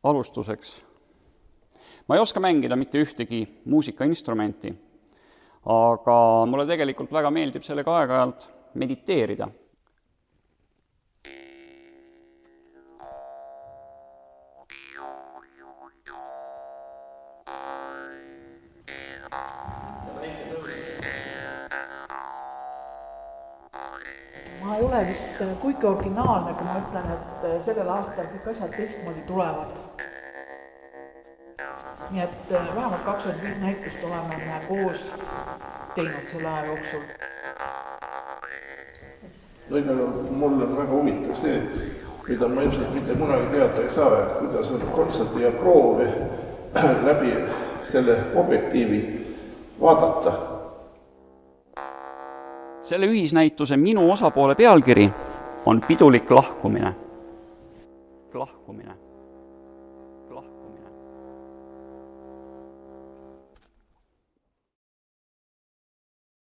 Alustuseks. Ma ei oska mängida mitte ühtegi muusikainstrumenti, aga mulle tegelikult väga meeldib sellega aeg-ajalt mediteerida. Ma ei ole vist kuigi originaalne, kui ma ütlen, et sellel aastal kõik asjad teistmoodi tulevad. Nii et vähemalt 25 näitust oleme me koos teinud selle aja jooksul. Mul on väga huvitav see, mida ma ilmselt mitte kunagi teada ei saa, et kuidas on kontserti ja proovi läbi selle objektiivi vaadata. Selle ühisnäituse minu osapoole pealkiri on pidulik lahkumine. Lahkumine. Lahkumine.